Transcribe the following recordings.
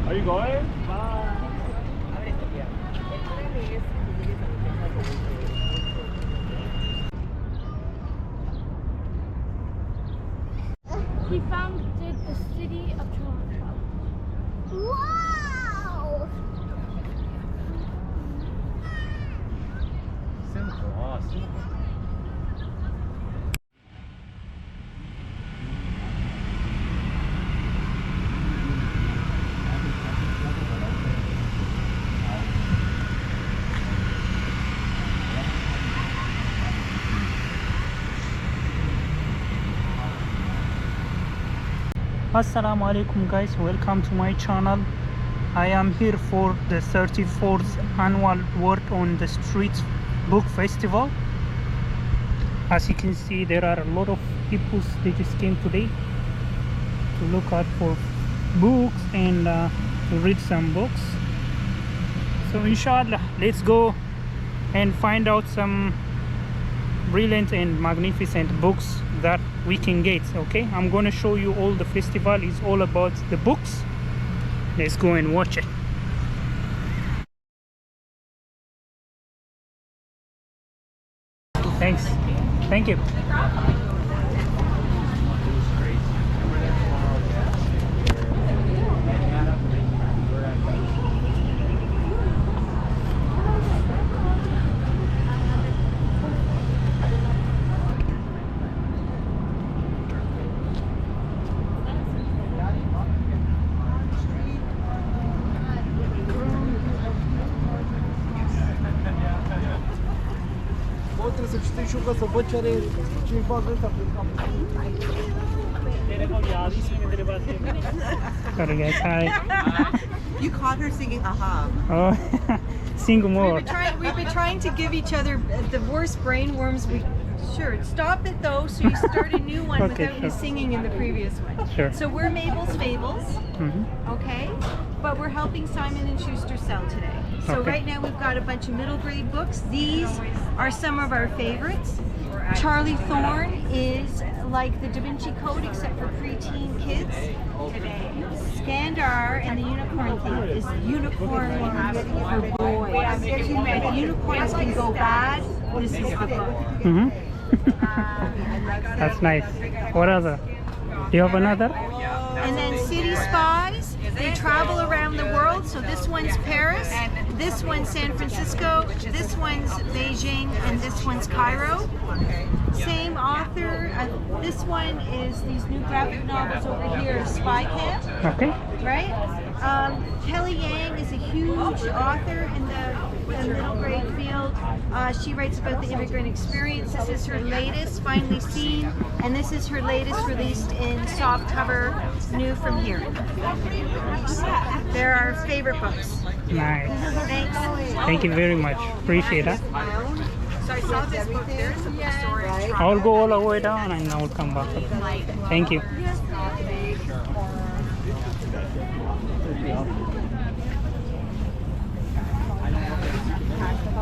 Are you going? He founded the city of Toronto. Wow! Assalamu alaikum guys, welcome to my channel. I am here for the 34th annual Word on the Streets book festival. As you can see, there are a lot of people. They just came today to look out for books and to read some books. So inshallah, let's go and find out some brilliant and magnificent books that we can get. Okay, I'm gonna show you all. The festival is all about the books. Let's go and watch it. Thanks. Thank you. Sorry guys, hi. You caught her singing aha. Oh, sing more. We've been trying to give each other the worst brainworms we Sure, stop it though, so you start a new one Okay, without me sure. singing in the previous one. Sure. So we're Mabel's Fables, okay? But we're helping Simon & Schuster sell today. So Okay. right now we've got a bunch of middle grade books. These are some of our favorites. Charlie Thorne is like the Da Vinci Code except for preteen kids. Skandar and the Unicorn Thief is unicorn for boys. If unicorns can go bad, this is the book. That's nice. What other? Do you have another? And then City Spies, they travel around the world. So this one's Paris, this one's San Francisco, this one's Beijing, and this one's Cairo. Same author. This one is these new graphic novels over here, Spy Camp. Okay. Right? Kelly Yang is a huge author in the middle grade field. She writes about the immigrant experience. This is her latest, Finally Seen, and this is her latest released in softcover, new from here. They're our favorite books. Nice. Thanks. Thank you very much. Appreciate it. So I saw this book. There's a bookstore. I'll go all the way down and I'll come back. Thank you.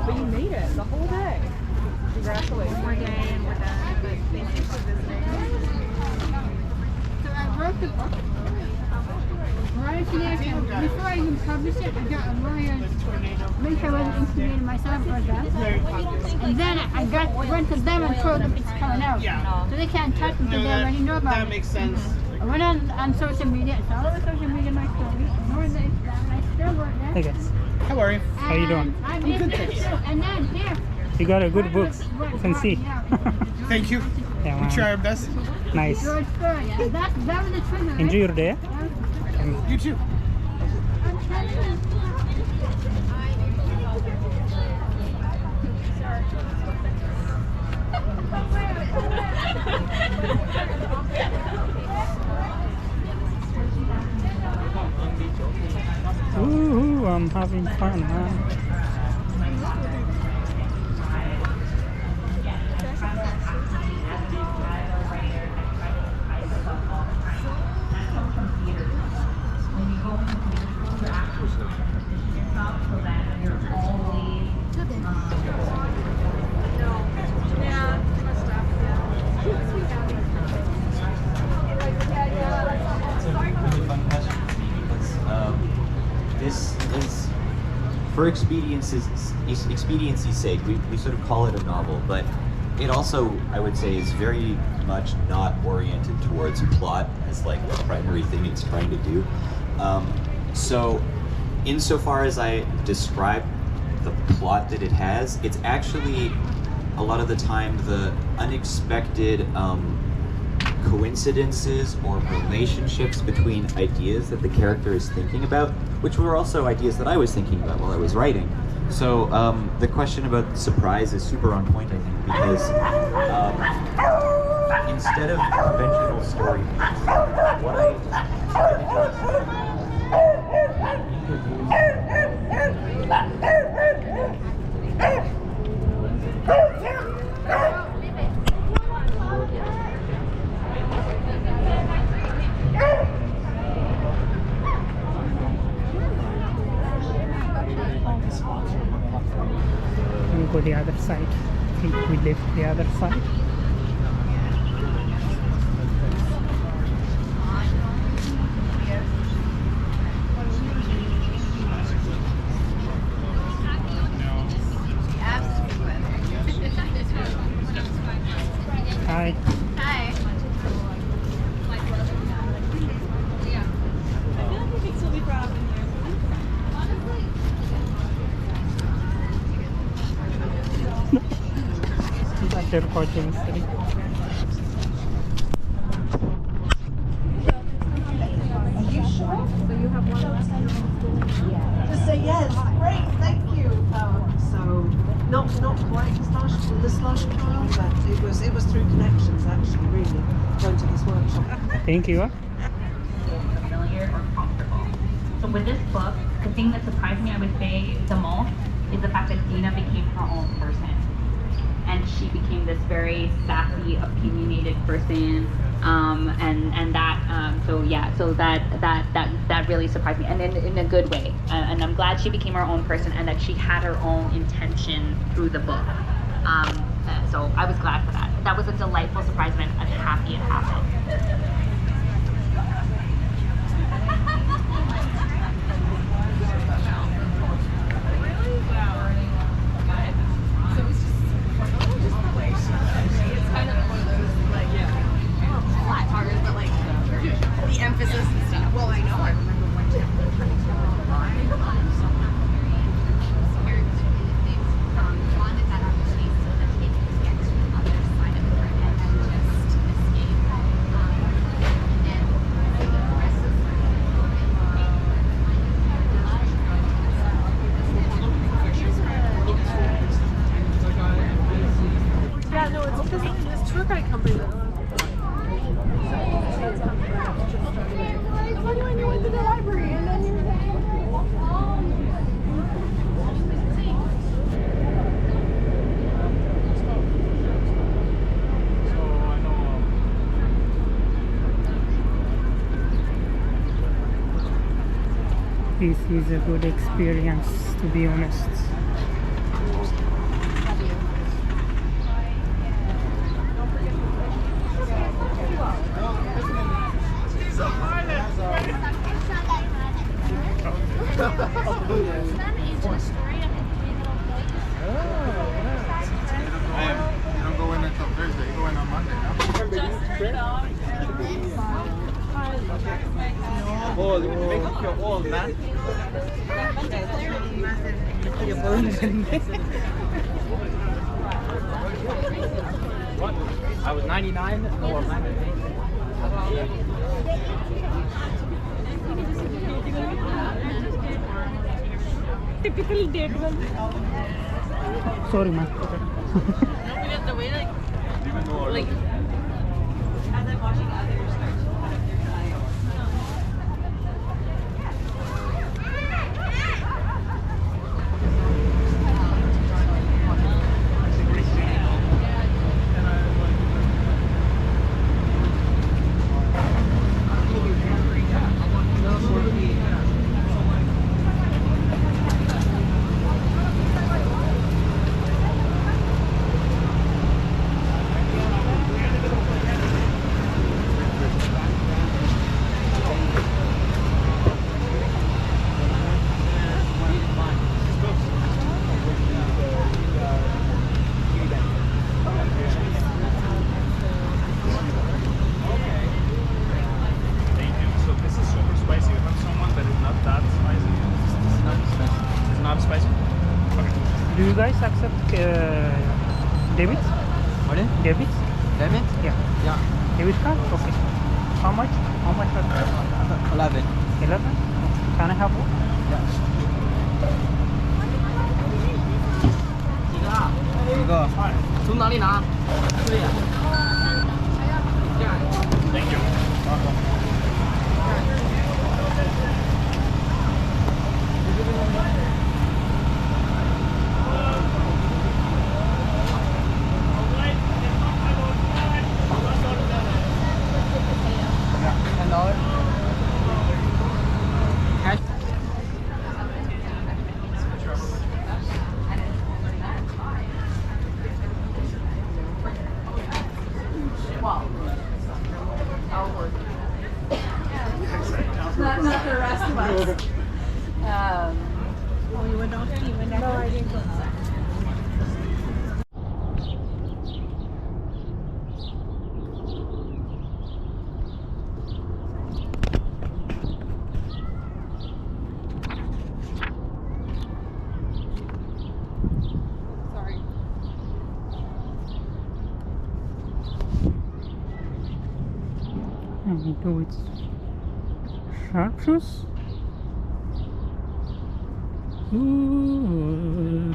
But you made it the whole day. Congratulations. One more day and we're done. But thank you for visiting. So I wrote the book. Right before I even published it, I got a lawyer to make sure I wasn't instigating myself or them. And then I went to them and told them it's coming out. So they can't touch me because they already know about it. That makes sense. I went on social media, it's all over social media, my story. Ignored this, that, and I still work there. Hey guys, How are you? how you doing? I'm good, thanks. And then here. You got a good books. You can see. Thank you. Yeah, We man. try our best. Nice. George Floyd. Yeah, that was the trigger, right? Enjoy your day. You too. I'm telling you. Ooh, I'm having fun, man. this is, for expediency's sake, we sort of call it a novel, but it also, I would say, is very much not oriented towards plot as like the primary thing it's trying to do. So insofar as I describe the plot that it has, it's actually a lot of the time the unexpected coincidences or relationships between ideas that the character is thinking about, which were also ideas that I was thinking about while I was writing. So the question about surprise is super on point, I think, because instead of conventional story beats, what I try to do We'll go the other side. I think we left the other side. Hi. They're recording. Sorry. Just say yes. Great, thank you. So not quite the slush trial, but it was through connections actually. Really going to this workshop. Thank you. Familiar or comfortable. So with this book, the thing that surprised me, I would say, the most is the fact that Dina became her own person. And she became this very sassy, opinionated person, and that that really surprised me, and in a good way. And I'm glad she became her own person, and that she had her own intention through the book. So I was glad for that. That was a delightful surprise, and I'm happy it happened. Emphasis and stuff. Well, I know. I remember one time. Yeah, no, it's this tour guide company that. Why do I know into the library and then you're This is a good experience, to be honest. You don't go in until Thursday. You go in on Monday now. Oh, you make your old man. What? I was 99 or 98. typical dead one. Sorry, man. No, we have to wait like as I'm watching others start to put up their time. Do you guys accept debit? Pardon? Debit? Debit? Yeah. Yeah. Debit card? Okay. How much? How much are they? 11. 11? Can I have one? 이거 돈哪里拿？对呀。Thank you. Not the rest of us. Oh, you went off? You went off? No, I didn't go. Sorry. And do it. Chartreuse. Ooh.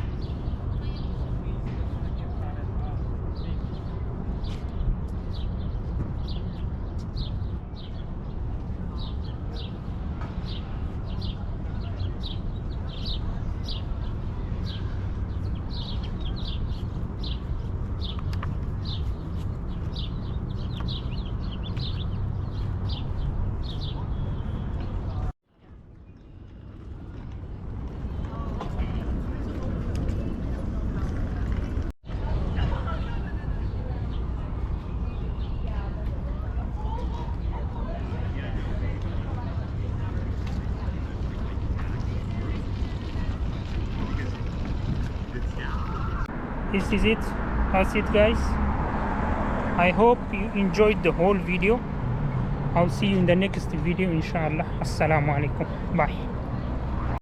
This is it. That's it, guys. I hope you enjoyed the whole video. I'll see you in the next video, inshallah. Assalamu alaikum. Bye.